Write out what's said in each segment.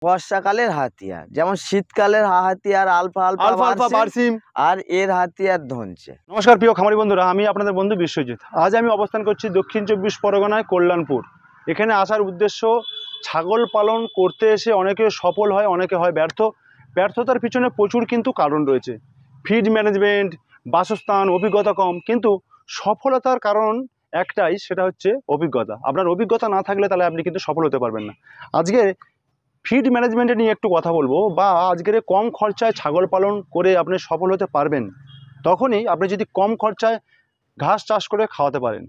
বর্ষাকালের হাতিয়ার, যেমন শীতকালের হাতিয়ার আলফা আলফা বারসিম, আর এর হাতিয়ার ধনচে। নমস্কার প্রিয় খামারি বন্ধুরা, আমি আপনাদের বন্ধু বিশ্বজিৎ। আজ আমি অবস্থান করছি দক্ষিণ 24 পরগনায় কল্যাণপুর। এখানে আসার উদ্দেশ্য, ছাগল পালন করতে এসে অনেকে সফল হয়, অনেকে হয় ব্যর্থ। ব্যর্থতার পিছনে প্রচুর কিন্তু কারণ রয়েছে, ফিড ম্যানেজমেন্ট, বাসস্থান, অভিজ্ঞতা কম। কিন্তু সফলতার কারণ একটাই, সেটা হচ্ছে অভিজ্ঞতা। আপনার অভিজ্ঞতা না থাকলে তাহলে আপনি কিন্তু সফল হতে পারবেন না। আজকে ফিড ম্যানেজমেন্টে নিয়ে একটু কথা বলবো, বা আজকের কম খরচায় ছাগল পালন করে আপনি সফল হতে পারবেন তখনই আপনি যদি কম খরচায় ঘাস চাষ করে খাওয়াতে পারেন,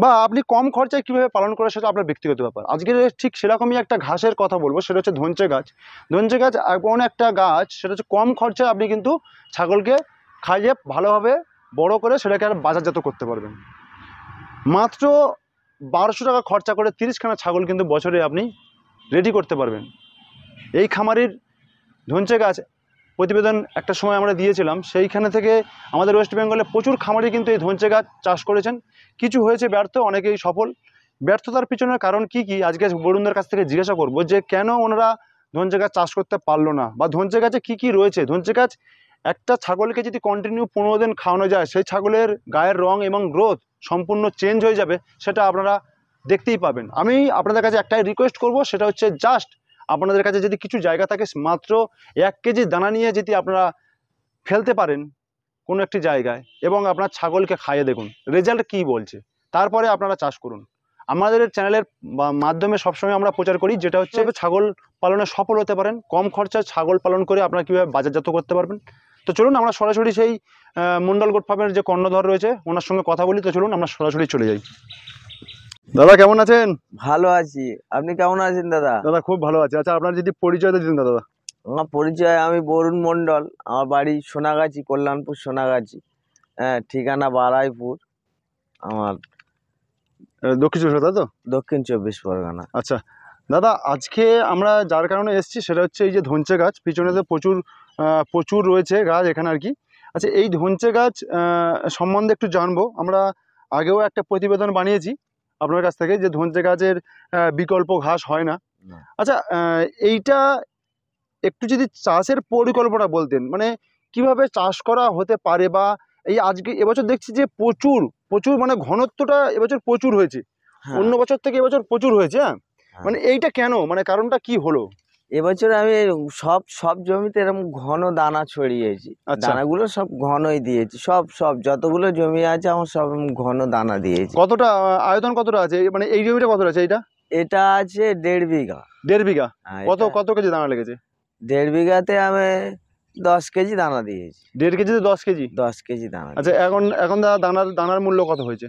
বা আপনি কম খরচায় কীভাবে পালন করে সেটা আপনার ব্যক্তিগত ব্যাপার। আজকে ঠিক সেরকমই একটা ঘাসের কথা বলবো, সেটা হচ্ছে ধনচে গাছ। ধনচে গাছ এমন একটা গাছ, সেটা হচ্ছে কম খরচায় আপনি কিন্তু ছাগলকে খাইয়ে ভালোভাবে বড় করে সেটাকে আর বাজারজাত করতে পারবেন। মাত্র 1200 টাকা খরচা করে 30খানা ছাগল কিন্তু বছরে আপনি রেডি করতে পারবেন। এই খামারির ধনচে গাছ প্রতিবেদন একটা সময় আমরা দিয়েছিলাম, সেইখানে থেকে আমাদের ওয়েস্ট বেঙ্গলে প্রচুর খামারি কিন্তু এই ধনচে গাছ চাষ করেছেন। কিছু হয়েছে ব্যর্থ, অনেকেই সফল। ব্যর্থতার পিছনের কারণ কি কি আজকে বরুণদের কাছ থেকে জিজ্ঞাসা করব, যে কেন ওনারা ধনচে গাছ চাষ করতে পারলো না, বা ধনচে গাছে কী কী রয়েছে। ধনচে গাছ একটা ছাগলকে যদি কন্টিনিউ 15 দিন খাওয়ানো যায়, সেই ছাগলের গায়ের রং এবং গ্রোথ সম্পূর্ণ চেঞ্জ হয়ে যাবে, সেটা আপনারা দেখতেই পাবেন। আমি আপনাদের কাছে একটাই রিকোয়েস্ট করব, সেটা হচ্ছে জাস্ট আপনাদের কাছে যদি কিছু জায়গা থাকে, মাত্র 1 কেজি দানা নিয়ে যদি আপনারা ফেলতে পারেন কোনো একটি জায়গায়, এবং আপনার ছাগলকে খাইয়ে দেখুন রেজাল্ট কী বলছে, তারপরে আপনারা চাষ করুন। আমাদের চ্যানেলের মাধ্যমে সবসময় আমরা প্রচার করি, যেটা হচ্ছে ছাগল পালনে সফল হতে পারেন, কম খরচায় ছাগল পালন করে আপনারা কীভাবে বাজারজাত করতে পারবেন। তো চলুন আমরা সরাসরি সেই মন্ডল গোট ফার্মের যে কর্ণধর রয়েছে ওনার সঙ্গে কথা বলি। তো চলুন আমরা সরাসরি চলে যাই। দাদা কেমন আছেন? ভালো আছি, আপনি কেমন আছেন দাদা? দাদা খুব ভালো আছে। আচ্ছা, আপনার যদি পরিচয়টা দিন দাদা। আমার পরিচয়, আমি বরুণ মণ্ডল, আমার বাড়ি সোনাগাছি, কল্যাণপুর সোনাগাছি, হ্যাঁ, ঠিকানা বারাইপুর, আমার দক্ষিণ 24, তাই তো? দক্ষিণ 24 পরগনা। আচ্ছা দাদা, আজকে আমরা যার কারণে এসেছি সেটা হচ্ছে এই যে ধনচে গাছ, পিছনেতে প্রচুর রয়েছে গাছ এখানে আর কি। আচ্ছা, এই ধনচে গাছ সম্বন্ধে একটু জানবো। আমরা আগেও একটা প্রতিবেদন বানিয়েছি আপনার কাছ থেকে, যে ধনচে গাছের বিকল্প ঘাস হয় না। আচ্ছা, এইটা একটু যদি চাষের পরিকল্পনা বলতেন, মানে কিভাবে চাষ করা হতে পারে, বা এই আজকে এবছর দেখছি যে প্রচুর মানে ঘনত্বটা এবছর প্রচুর হয়েছে, অন্য বছর থেকে এবছর প্রচুর হয়েছে। হ্যাঁ, মানে এইটা কেন, মানে কারণটা কি হলো? এবছর আমি সব জমিতে এরকম ঘন দানা ছড়িয়েছি। দানাগুলো সব ঘনই দিয়েছি, সব যতগুলো জমি আছে আমার সব ঘন দানা দিয়েছি। কতটা আয়তন, কতটা আছে মানে এই জমিটা, কতটা আছে এটা আছে 1.5 বিঘা। 1.5 বিঘা? কত কেজি দানা লেগেছে? 1.5 বিঘাতে আমি 10 কেজি দানা দিয়েছি। 1.5 কেজিতে 10 কেজি? 10 কেজি দানা। আচ্ছা, এখন দানার মূল্য কত হয়েছে?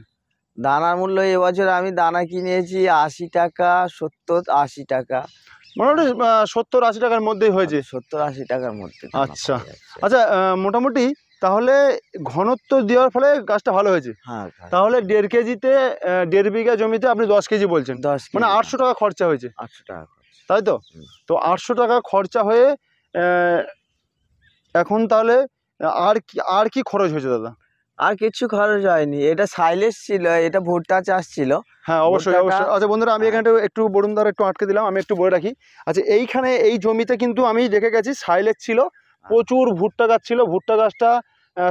দানার মূল্য এবছর আমি দানা কিনেছি 80 টাকা, 70-80 টাকা, মোটামুটি 70-80 টাকার মধ্যেই হয়েছে। 70-80 টাকার মধ্যে। আচ্ছা আচ্ছা, মোটামুটি তাহলে ঘনত্ব দেওয়ার ফলে গাছটা ভালো হয়েছে। হ্যাঁ, তাহলে 1.5 কেজিতে 1.5 বিঘা জমিতে আপনি 10 কেজি বলছেন, মানে 800 টাকা খরচা হয়েছে। 800 টাকা, তাই তো? তো 800 টাকা খরচা হয়ে এখন তাহলে আর কি খরচ হয়েছে দাদা? আর কিছু খরচ হয়নি। এটা সাইলেজ ছিল, এটা ভুট্টা চাষ ছিল। হ্যাঁ, অবশ্যই। আচ্ছা বন্ধুরা, আমি এখানে একটু বরুণদার একটু আটকে দিলাম, আমি একটু বলে রাখি। আচ্ছা, এইখানে এই জমিতে কিন্তু আমি দেখে গেছি সাইলেজ ছিল, প্রচুর ভুট্টা গাছ ছিল। ভুট্টা গাছটা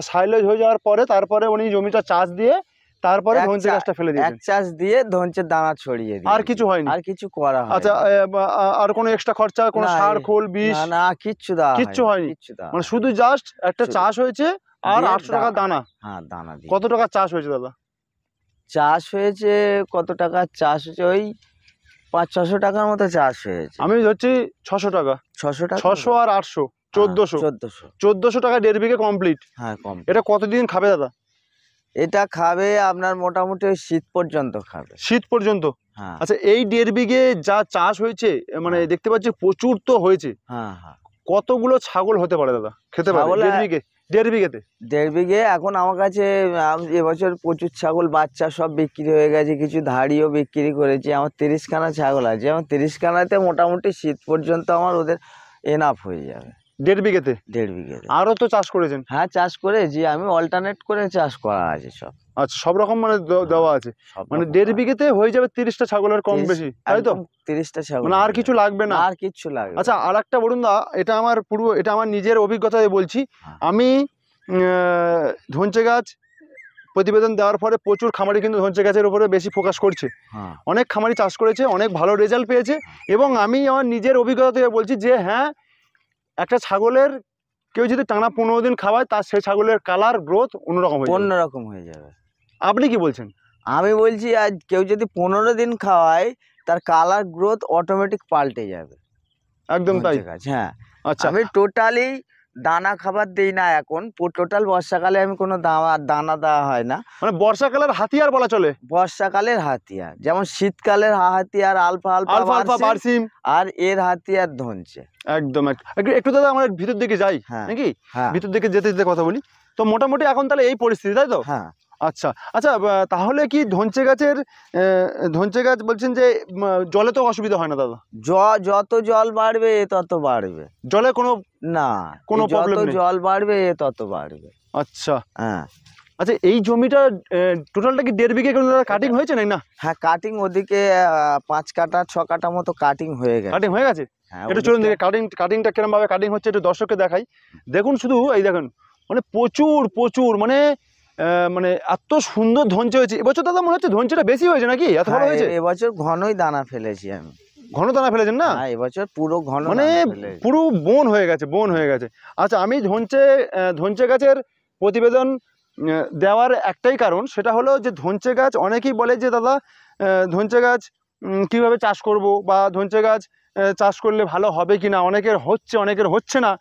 সাইলেজ হয়ে যাওয়ার পরে তারপরে উনি জমিটা চাষ দিয়ে তারপরে ধনচে গাছটা ফেলে দিয়েছেন। 1 চাষ দিয়ে ধনচের দানা ছড়িয়ে দিয়ে, আর কিছু হয়নি? আর কিছু করা হয়নি। আচ্ছা, আর কোনো এক্সট্রা খরচা, কোনো সার খোল বিষ? না, কিচ্ছু হয়নি। মানে শুধু জাস্ট একটা চাষ হয়েছে আর 800 টাকা দানা। হ্যাঁ, দানা দিয়ে। কত টাকা চাষ হয়েছে দাদা? চাষ হয়েছে কত টাকা চাষ হয়েছে, ওই 500-600 টাকার মতো চাষ হয়েছে। আমি ধরছি 600 টাকা। 600 আর 800 1400 টাকা 1.5 বিঘে কমপ্লিট। হ্যাঁ, এটা কতদিন খাবে দাদা? এটা খাবে আপনার মোটামুটি শীত পর্যন্ত খাবে। শীত পর্যন্ত? হ্যাঁ। আচ্ছা, এই 1.5 বিঘে যা চাষ হয়েছে, মানে দেখতে পাচ্ছি প্রচুর তো হয়েছে। হ্যাঁ, কতগুলো ছাগল হতে পারে দাদা খেতে পারে 1.5 বিঘে? 1.5 বিঘেতে 1.5 বিঘে এখন আমার কাছে এবছর প্রচুর ছাগল বাচ্চা সব বিক্রি হয়ে গেছে, কিছু ধাড়িও বিক্রি করেছি। আমার 30খানা ছাগল আছে। আমার 30খানাতে মোটামুটি শীত পর্যন্ত আমার ওদের এনাফ হয়ে যাবে। 1.5 বিঘেতে? 1.5 বিঘেতে। আরও তো চাষ করেছেন? হ্যাঁ, চাষ করেছি আমি, অল্টারনেট করে চাষ করা আছে সব। আচ্ছা, সব রকম মানে দেওয়া আছে, সব মানে রকম 1.5 করা। বিঘেতে হয়ে যাবে 30টা ছাগলের কম 30 বেশি, তাই তো? একদম 30টা ছাগল মানে আর হয়ে কিছু যাবে। লাগবে না? আর কিচ্ছু লাগবে আচ্ছা, না। আর একটা বলুন দা, এটা আমার নিজের অভিজ্ঞতায় বলছি। হ্যাঁ, আমি ধনচে গাছ প্রতিবেদন দেওয়ার পরে প্রচুর খামারি কিন্তু ধনচে গাছের উপরে বেশি ফোকাস করছে। হ্যাঁ, অনেক খামারি চাষ করেছে, অনেক ভালো রেজাল্ট পেয়েছে। এবং আমি আমার নিজের অভিজ্ঞতা থেকে বলছি যে হ্যাঁ, একটা ছাগলের কেউ যদি টানা 15 দিন খাওয়ায়, তার সেই ছাগলের কালার গ্রোথ অন্যরকম হয়ে যাবে। অন্যরকম হয়ে যাবে। আপনি কি বলছেন? আমি বলছি আজ কেউ যদি 15 দিন খাওয়ায়, তার কালার গ্রোথ অটোমেটিক পাল্টে যাবে। একদম তাই। ধনচে গাছ, হ্যাঁ। আচ্ছা, আমি টোটালি দানা খাবার দেই না এখন, টোটাল বর্ষাকালে আমি কোনো দানা দেওয়া হয় না। মানে বর্ষাকালের হাতিয়ার বলা চলে। বর্ষাকালের হাতিয়ার, যেমন শীতকালের হাতিয়ার আলফা আলফা আলফা বার্সিম, বারসিম। আর এর হাতিয়ার ধনচে। একদম একটু একটু দাদা আমরা ভিতর দিকে যাই, হ্যাঁ, নাকি? হ্যাঁ, ভিতর দিকে যেতে যেতে কথা বলি। তো মোটামুটি এখন তাহলে এই পরিস্থিতি, তাই তো? হ্যাঁ। আচ্ছা আচ্ছা, তাহলে কি ধনচে গাছের ধনচে গাছ বলছেন যে জলে তো অসুবিধা হয় না দাদা? যত জল বাড়বে এ তত বাড়বে। জলে কোনো না, কোনো যত প্রবলেম নেই? জল বাড়বে এ তত বাড়বে। আচ্ছা হ্যাঁ, আচ্ছা, এই জমিটা টোটালটা কি 1.5 বিঘে কোনো কাটিং হয়েছে নাকি না? হ্যাঁ, কাটিং ওদিকে 5 কাঠা 6 কাঠা মতো কাটিং হয়ে গেছে। কাটিং হয়ে গেছে? হ্যাঁ, একটু চলুন দেখে কাটিংটা কিরম ভাবে কাটিং হচ্ছে একটু দর্শককে দেখাই। দেখুন শুধু, এই দেখুন, মানে প্রচুর প্রচুর মানে মানে এত সুন্দর ধনচে হয়েছে এবছর। দাদা মনে হচ্ছে ধনচেটা বেশি হয়েছে নাকি? এত ভালো হয়েছে? এবছর ঘনই দানা ফেলেছি আমি। ঘন দানা ফেলেছেন না? হ্যাঁ, এবছর পুরো ঘন মানে দানা ফেলেছি। পুরো বন হয়ে গেছে, বন হয়ে গেছে। আচ্ছা, আমি ধনচে গাছের প্রতিবেদন দেওয়ার একটাই কারণ, সেটা হলো যে ধনচে গাছ অনেকেই বলে যে দাদা ধনচে গাছ কীভাবে চাষ করব, বা ধনচে গাছ চাষ করলে ভালো হবে কি না, অনেকের হচ্ছে অনেকের হচ্ছে না।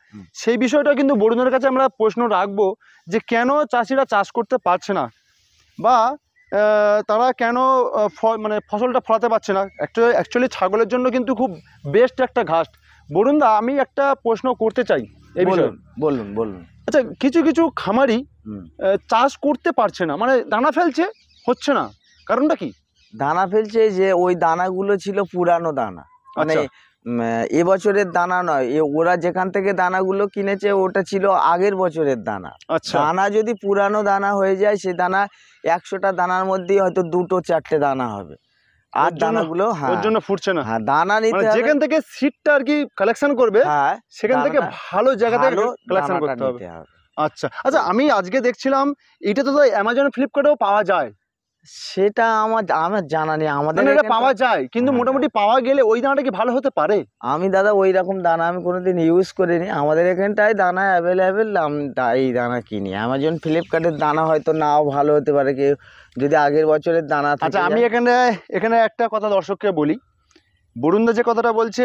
সেই বিষয়টা কিন্তু বরুণের কাছে আমরা প্রশ্ন রাখবো যে কেন চাষিরা চাষ করতে পারছে না, বা তারা কেন মানে ফসলটা ফলাতে পারছে না। অ্যাকচুয়ালি ছাগলের জন্য কিন্তু খুব বেস্ট একটা ঘাস। বরুণদা, আমি একটা প্রশ্ন করতে চাই এই বিষয়ে। বলুন বলুন। আচ্ছা, কিছু কিছু খামারি হুম। চাষ করতে পারছে না, মানে দানা ফেলছে, হচ্ছে না, কারণটা কি? দানা ফেলছে যে ওই দানাগুলো ছিল পুরানো দানা, মানে আচ্ছা। এবছরের দানা নয়। ওরা যেখান থেকে দানাগুলো কিনেছে ওটা ছিল আগের বছরের দানা। আচ্ছা, দানা যদি পুরানো দানা হয়ে যায়, সে দানা 100টা দানার মধ্যেই হয়তো 2-4টে দানা হবে। আর ওর জন্য- দানাগুলো, ওর হ্যাঁ জন্য ফুটছে না। হ্যাঁ, দানা মানে নিতে হবে। যেখান থেকে সিডটা আর কি কালেকশন করবে, হ্যাঁ, সেখান থেকে দানাটা ভালো জায়গা থেকে ভালো কালেকশন দানাটা করতে হবে। নিতে হবে। আচ্ছা আচ্ছা, আমি আজকে দেখছিলাম এটা তো অ্যামাজন ফ্লিপকার্টেও পাওয়া যায়। সেটা আমার জানা নেই। আমাদের মানে এটা এখানটা- পাওয়া যায়, কিন্তু হ্যাঁ, মোটামুটি পাওয়া গেলে ওই দানাটা কি ভালো হতে পারে? আমি দাদা ওই রকম দানা আমি কোনোদিন ইউজ করিনি। আমাদের এখানটায় দানা অ্যাভেলেবেল, আমি এই দানা কিনি। অ্যামাজন ফ্লিপকার্টের দানা হয়তো নাও ভালো হতে পারে, কেউ যদি আগের বছরের দানা থেকে আচ্ছা, আমি যায়। এখানে একটা কথা দর্শককে বলি। বরুণদা যে কথাটা বলছে,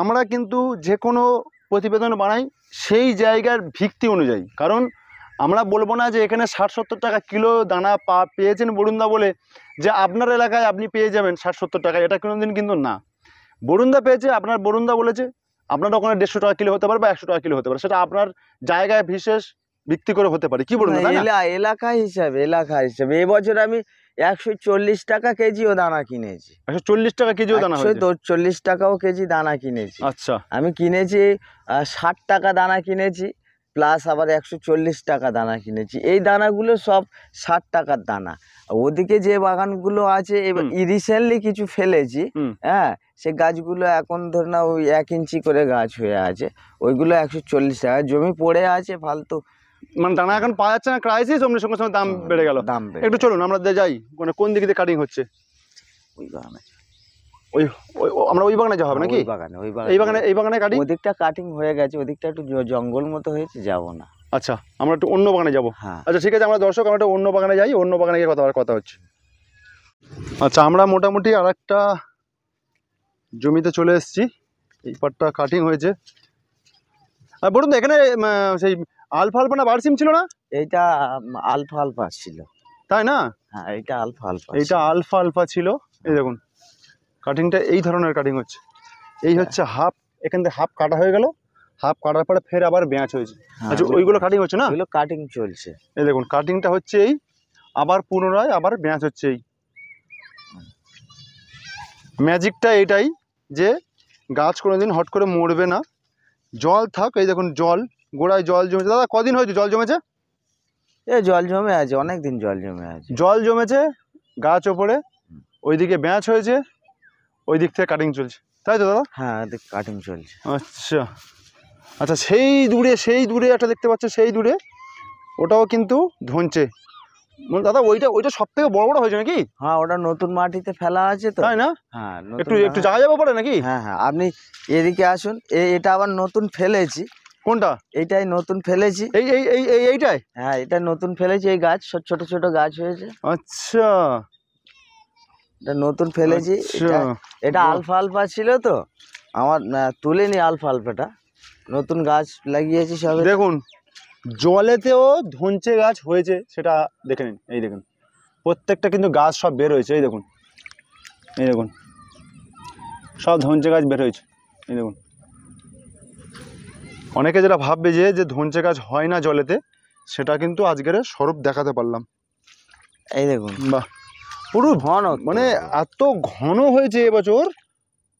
আমরা কিন্তু যে কোনো প্রতিবেদন বানাই সেই জায়গার ভিত্তি অনুযায়ী। কারণ আমরা বলবো না যে এখানে 60-70 টাকা কিলো দানা পেয়েছেন বরুণদা বলে যে আপনার এলাকায় আপনি পেয়ে যাবেন 60-70 টাকা, এটা কোনোদিন কিন্তু না। বরুণদা পেয়েছে, বরুণদা বলেছে আপনার ওখানে 150 টাকা কিলো হতে পারে বা 100 টাকা কিলো হতে পারে, সেটা আপনার জায়গায় বিশেষ ভিত্তি করে হতে পারে। কি বলুন, তাই না? এলাকা হিসাবে এবছর আমি 140 টাকা কেজিও দানা কিনেছি। 140 টাকা কেজিও দানা হয়েছে? 140 টাকাও কেজি দানা কিনেছি। আচ্ছা, আমি কিনেছি 60 টাকা দানা কিনেছি, প্লাস আবার 140 টাকা দানা কিনেছি। এই দানাগুলো সব 60 টাকার দানা। ওদিকে যে বাগানগুলো আছে, এবার রিসেন্টলি কিছু ফেলেছি, হ্যাঁ, সে গাছগুলো এখন ধর না ওই 1 ইঞ্চি করে গাছ হয়ে আছে, ওইগুলো 140 টাকা। জমি পড়ে আছে ফালতু, মানে দানা এখন পাওয়া যাচ্ছে না, ক্রাইসিস, অমনি সঙ্গে সঙ্গে দাম বেড়ে গেল। দাম বেড়ে একটু চলুন আমরা যাই, মানে কোন দিকে কাটিং হচ্ছে। ওই বাগানে, আমরা ওই বাগানে যাওয়া হবে নাকি? এই বাগানে কাটিং। ওদিকটা কাটিং হয়ে গেছে, ওদিকটা একটু জঙ্গল মতো হয়েছে, যাব না। আচ্ছা, আমরা একটু অন্য বাগানে যাবো। হ্যাঁ, আচ্ছা ঠিক আছে, আমরা একটু অন্য বাগানে যাই, অন্য বাগানে গিয়ে কথা হচ্ছে। আচ্ছা, আমরা মোটামুটি আরেকটা জমিতে চলে এসেছি। এই পাটটা কাটিং হয়েছে। আর বলুন তো, এখানে সেই আলফা না বারসিম ছিল না? এইটা আলফা ছিল, তাই না? হ্যাঁ, এইটা এইটা আলফা ছিল। এই দেখুন, কাটিংটা এই ধরনের কাটিং হচ্ছে। এই হচ্ছে হাফ, এখান থেকে হাফ কাটা হয়ে গেল, হাফ কাটার পরে ফের আবার ব্যাঁচ হয়েছে। আচ্ছা, ওইগুলো কাটিং হচ্ছে না? ওইগুলো কাটিং চলছে। এই দেখুন, কাটিংটা হচ্ছে এই, আবার পুনরায় আবার ব্যাঁচ হচ্ছে। এই ম্যাজিকটা এটাই যে গাছ কোনোদিন হট করে মরবে না, জল থাক, এই দেখুন জল, গোড়ায় জল জমেছে। দাদা কদিন হয়েছে জল জমেছে? এ জল জমে আছে, অনেক দিন জল জমে আছে। জল জমেছে, গাছ ওপরে, ওইদিকে ব্যাঁচ হয়েছে, ওই দিক থেকে কাটিং চলছে, তাই তো দাদা? হ্যাঁ, কাটিং চলছে। আচ্ছা আচ্ছা, সেই দূরে একটা দেখতে পাচ্ছ, সেই দূরে ওটাও কিন্তু ধনচে। দাদা ওইটা সব থেকে বড় বড় হয়েছে নাকি? হ্যাঁ, ওটা নতুন মাটিতে ফেলা আছে তো, তাই না? হ্যাঁ একটু যাওয়া যাবে পরে নাকি? হ্যাঁ হ্যাঁ, আপনি এদিকে আসুন। এটা আবার নতুন ফেলেছি। কোনটা? এইটাই নতুন ফেলেছি। এইটাই? হ্যাঁ, এটা নতুন ফেলেছি। এই গাছ ছোট ছোট গাছ হয়েছে। আচ্ছা, এটা নতুন ফেলেছি। এটা আলফা আলফা ছিল তো, আমার তুলেনি আলফা আলফাটা, নতুন গাছ লাগিয়েছি সবে। দেখুন জলেতেও ধনচে গাছ হয়েছে, সেটা দেখে নিন। এই দেখুন প্রত্যেকটা কিন্তু গাছ সব বের হয়েছে, এই দেখুন, এই দেখুন সব ধনচে গাছ বের হয়েছে, এই দেখুন। অনেকে যেটা ভাববে যে ধনচে গাছ হয় না জলেতে, সেটা কিন্তু আজকের স্বরূপ দেখাতে পারলাম। এই দেখুন, বাহ, পুরো ঘন, মানে এত ঘন হয়েছে এবছর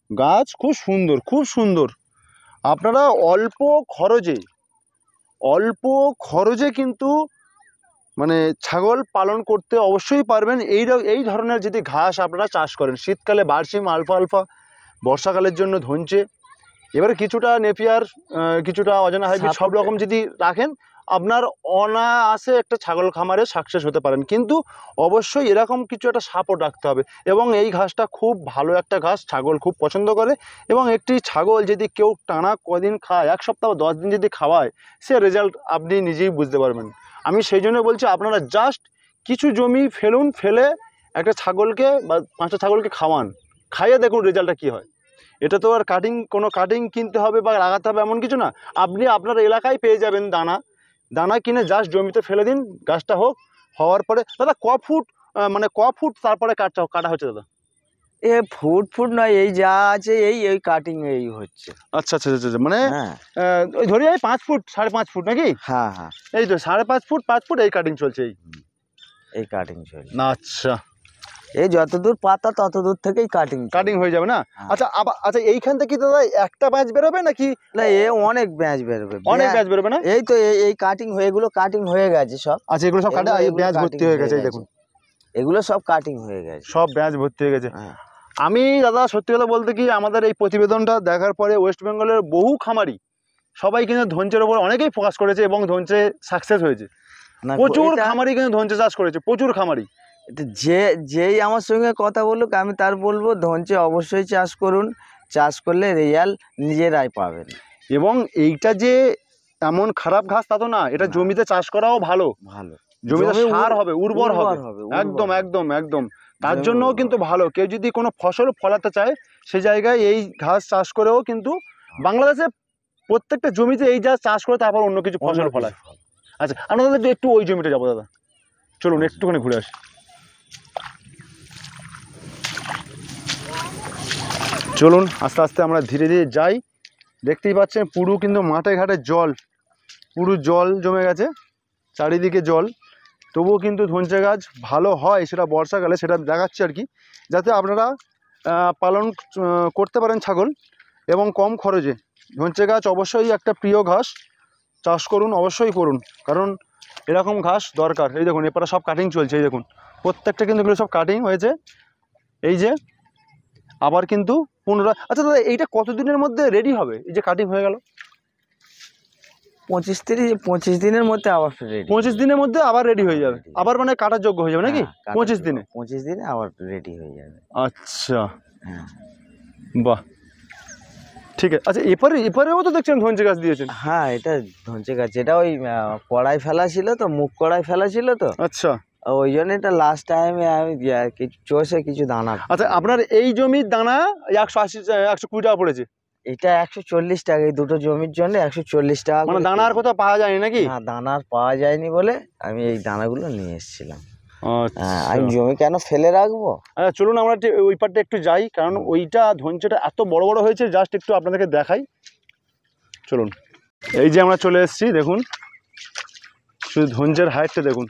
গাছ, খুব সুন্দর খুব সুন্দর। আপনারা অল্প খরচে কিন্তু মানে ছাগল পালন করতে অবশ্যই পারবেন। এই ধরনের যদি ঘাস আপনারা চাষ করেন, শীতকালে বার্সিম, আলফা আলফা, বর্ষাকালের জন্য ধনচে, এবারে কিছুটা নেপিয়ার, কিছুটা অজানা হাইব্রিড, সব রকম যদি রাখেন, আপনার অনায়াসে একটা ছাগল খামারে সাকসেস হতে পারেন। কিন্তু অবশ্যই এরকম কিছু একটা সাপোর্ট রাখতে হবে। এবং এই ঘাসটা খুব ভালো একটা ঘাস, ছাগল খুব পছন্দ করে। এবং একটি ছাগল যদি কেউ টানা কদিন খায়, 1 সপ্তাহ 10 দিন যদি খাওয়ায়, সে রেজাল্ট আপনি নিজেই বুঝতে পারবেন। আমি সেই জন্য বলছি, আপনারা জাস্ট কিছু জমি ফেলে একটা ছাগলকে বা 5টা ছাগলকে খাইয়ে দেখুন রেজাল্টটা কী হয়। এটা তো আর কোনো কাটিং কিনতে হবে বা লাগাতে হবে এমন কিছু না। আপনি আপনার এলাকায় পেয়ে যাবেন দানা কিনে জাস্ট জমিতে ফেলে দিন, গাছটা হওয়ার পরে। দাদা ক ফুট তারপরে কাটা হচ্ছে দাদা? ফুট নয়, এই যা আছে এই কাটিং এই হচ্ছে। আচ্ছা আচ্ছা আচ্ছা, মানে ওই ধরি 5 ফুট 5.5 ফুট নাকি? হ্যাঁ হ্যাঁ, এই তো 5.5 ফুট 5 ফুট এই কাটিং চলছে, এই কাটিং চলছে। আচ্ছা, এই যতদূর পাতা ততদূর থেকেই কাটিং হয়ে যাবে না? আচ্ছা আচ্ছা, এইখান থেকে দাদা একটা ব্যাচ বেরোবে নাকি? না, অনেক ব্যাচ বেরোবে, অনেক ব্যাচ বেরোবে না? এই তো এই কাটিং হয়ে, এগুলো কাটিং হয়ে গেছে সব। আচ্ছা, এগুলো সব কাটা, এই ব্যাচ ভর্তি হয়ে গেছে, এই দেখুন এগুলো সব কাটিং হয়ে গেছে, সব ব্যাচ ভর্তি হয়ে গেছে। আমি দাদা সত্যি কথা বলতে কি, আমাদের এই প্রতিবেদনটা দেখার পরে ওয়েস্ট বেঙ্গলের বহু খামারি সবাই কিন্তু ধনচের ওপর অনেকেই ফোকাস করেছে এবং ধনচে সাকসেস হয়েছে। প্রচুর খামারি কিন্তু ধনচে চাষ করেছে, প্রচুর খামারি। যেই আমার সঙ্গে কথা বলুক, আমি তার বলবো ধনচে অবশ্যই চাষ করুন, চাষ করলে রেজাল্ট নিজেরাই পাবেন। এবং এইটা যে এমন খারাপ ঘাস তা তো না, এটা জমিতে চাষ করাও ভালো, জমিতে সার হবে, উর্বর হবে, একদম একদম একদম। তার জন্যও কিন্তু ভালো। কেউ যদি কোনো ফসল ফলাতে চায়, সেই জায়গায় এই ঘাস চাষ করেও কিন্তু বাংলাদেশে প্রত্যেকটা জমিতে এই যা চাষ করে তারপর অন্য কিছু ফসল ফলায়। আচ্ছা, আমরা দাদা একটু ওই জমিটা যাবো দাদা, চলুন একটুখানি ঘুরে আসি। চলুন আস্তে আস্তে আমরা ধীরে ধীরে যাই। দেখতেই পাচ্ছেন পুরো কিন্তু মাঠে ঘাটে পুরো জল জমে গেছে, চারিদিকে জল। তবুও কিন্তু ধনচে গাছ ভালো হয়, সেটা বর্ষাকালে, সেটা দেখাচ্ছে আর কি, যাতে আপনারা পালন করতে পারেন ছাগল এবং কম খরচে। ধনচে গাছ অবশ্যই একটা প্রিয় ঘাস, চাষ করুন, অবশ্যই করুন, কারণ এরকম ঘাস দরকার। এই দেখুন এরপরে সব কাটিং চলছে, এই দেখুন প্রত্যেকটা কিন্তু এগুলো সব কাটিং হয়েছে। এই যে আবার কিন্তু পুনরায়। আচ্ছা দাদা, এইটা কতদিনের মধ্যে রেডি হবে, এই যে কাটিং হয়ে গেল? 25 দিনের মধ্যে আবার রেডি। 25 দিনের মধ্যে আবার রেডি হয়ে যাবে, আবার মানে কাটার যোগ্য হয়ে যাবে নাকি? 25 দিনে আবার রেডি হয়ে যাবে। আচ্ছা, বাহ, ঠিক আছে। আচ্ছা, এপারেও তো দেখছেন ধনচে গাছ দিয়েছেন? হ্যাঁ, এটা ধনচে গাছ, এটা ওই কড়াই ফেলা ছিল তো, মুখ কড়াই ফেলা ছিল তো। আচ্ছা, ওই জন্য এটা লাস্ট টাইমে আমি কিছু দানা। আচ্ছা, আপনার এই জমির দানা 120 টাকা পড়েছে? এটা 140 টাকা, এই দুটো জমির জন্য 140 টাকা। মানে দানা আর কোথাও পাওয়া যায়নি নাকি? না, দানা আর পাওয়া যায়নি বলে আমি এই দানাগুলো নিয়ে এসেছিলাম। আচ্ছা, আমি জমি কেন ফেলে রাখবো। আচ্ছা, চলুন আমরা ওই পারটা একটু যাই, কারণ ওইটা ধনচেটা এত বড় বড় হয়েছে, জাস্ট একটু আপনাদেরকে দেখাই, চলুন। এই যে আমরা চলে এসেছি, দেখুন শুধু ধনচের হাইটটা দেখুন,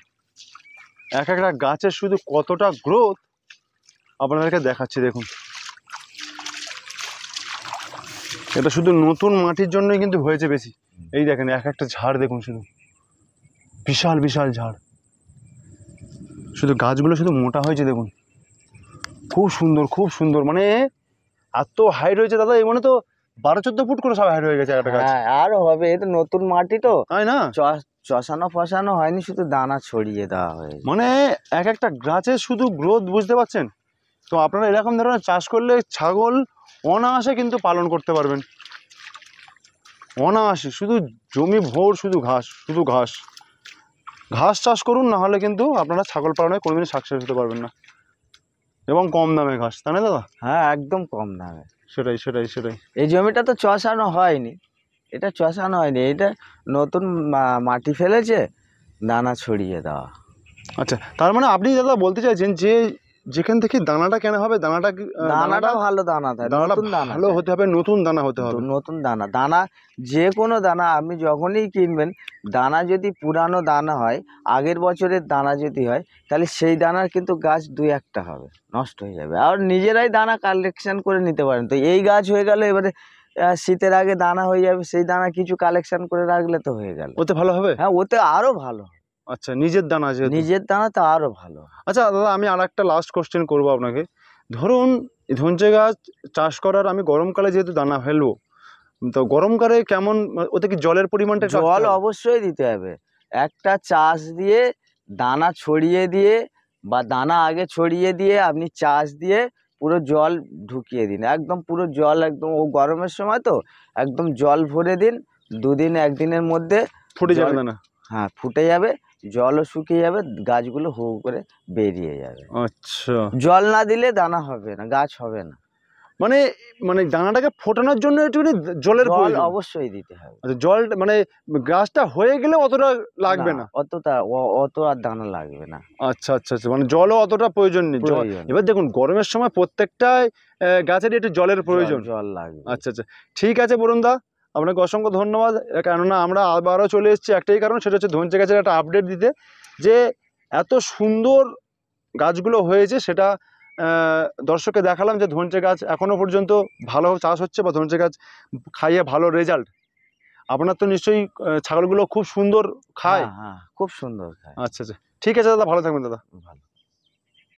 এক একটা গাছের শুধু কতটা গ্রোথ আপনাদেরকে দেখাচ্ছি, দেখুন এটা শুধু নতুন মাটির জন্যই কিন্তু হয়েছে বেশি। এই দেখেন এক একটা ঝাড় দেখুন, শুধু বিশাল বিশাল ঝাড়, শুধু গাছগুলো শুধু মোটা হয়েছে দেখুন, খুব সুন্দর খুব সুন্দর। মানে এত হাইট হয়েছে দাদা, এই মানে তো 12-14 ফুট করে সব হাইট হয়ে গেছে একটা গাছ। হ্যাঁ আরো হবে, এই তো নতুন মাটি তো, তাই না? চষানো ফসানো হয়নি, শুধু দানা ছড়িয়ে দেওয়া হয়েছে। মানে এক একটা গাছের শুধু গ্রোথ, বুঝতে পারছেন তো? আপনারা এরকম ধরনের চাষ করলে ছাগল অনায়াসে কিন্তু পালন করতে পারবেন, অনায়াসে। শুধু জমি ভোর শুধু ঘাস, শুধু ঘাস, ঘাস চাষ করুন, না হলে কিন্তু আপনারা ছাগল পালনে কোনোদিনই সাকসেস হতে পারবেন না। এবং কম দামে ঘাস, তাই না দাদা? হ্যাঁ একদম কম দামে। সেটাই সেটাই সেটাই। এই জমিটা তো চষানো হয়নি, এটা চষানো হয়নি, এটা নতুন মাটি ফেলেছে, দানা ছড়িয়ে দেওয়া। আচ্ছা, তার মানে আপনি দাদা বলতে চাইছেন যে যেখান থেকে দানাটা কেনা হবে, দানাটা দানাটা ভালো দানা থাকে, দানাটা নতুন দানা ভালো হতে হবে, নতুন দানা হতে হবে। নতুন দানা, দানা যে কোনো দানা আপনি যখনই কিনবেন, দানা যদি পুরানো দানা হয়, আগের বছরের দানা যদি হয়, তাহলে সেই দানার কিন্তু গাছ 2-1টা হবে, নষ্ট হয়ে যাবে। আর নিজেরাই দানা কালেকশন করে নিতে পারেন। তো এই গাছ হয়ে গেল, এবারে শীতের আগে দানা হয়ে যাবে, সেই দানা কিছু কালেকশন করে রাখলে তো হয়ে গেল। ওতে ভালো হবে? হ্যাঁ ওতে আরো ভালো। আচ্ছা, নিজের দানা যেহেতু। নিজের দানা তো আরো ভালো। আচ্ছা দাদা, আমি আর একটা লাস্ট কোশ্চেন করবো আপনাকে। ধরুন ধনচে গাছ চাষ করার আমি গরমকালে যেহেতু দানা ফেলবো, তো গরমকালে কেমন, ওতে কি জলের পরিমাণটা একটু জল অবশ্যই দিতে হবে। একটা চাষ দিয়ে, দানা ছড়িয়ে দিয়ে বা দানা আগে ছড়িয়ে দিয়ে আপনি চাষ দিয়ে পুরো জল ঢুকিয়ে দিন, একদম পুরো জল, একদম ও গরমের সময় তো একদম জল ভরে দিন, 2 দিন 1 দিনের মধ্যে ফুটে যাবে জল- দানা? হ্যাঁ ফুটে যাবে, জলও শুকিয়ে যাবে, গাছগুলো হু হু করে বেরিয়ে যাবে। আচ্ছা, জল না দিলে দানা হবে না, গাছ হবে না। মানে মানে দানাটাকে ফোটানোর জন্য একটুখানি জলের জল প্রয়োজন। অবশ্যই দিতে হবে। আচ্ছা, জল মানে গাছটা হয়ে গেলে অতটা লাগবে না। অত আর দানা লাগবে না। আচ্ছা আচ্ছা আচ্ছা, মানে জলও অতটা প্রয়োজন নেই। প্রয়োজন। এবার দেখুন গরমের সময় প্রত্যেকটাই গাছেরই একটু জলের প্রয়োজন। জল লাগবে। আচ্ছা আচ্ছা, ঠিক আছে বরুণদা, আপনাকে অসংখ্য ধন্যবাদ। কেননা আমরা আবারও চলে এসেছি একটাই কারণ, সেটা হচ্ছে ধনচে গাছের একটা আপডেট দিতে, যে এত সুন্দর গাছগুলো হয়েছে সেটা দর্শককে দেখালাম, যে ধনচে গাছ এখনও পর্যন্ত ভালো চাষ হচ্ছে বা ধনচে গাছ খাইয়ে ভালো রেজাল্ট। আপনার তো নিশ্চয়ই ছাগলগুলো খুব সুন্দর খায়। হ্যাঁ খুব সুন্দর খায়। আচ্ছা আচ্ছা, ঠিক আছে দাদা, ভালো থাকবেন দাদা। ভালো।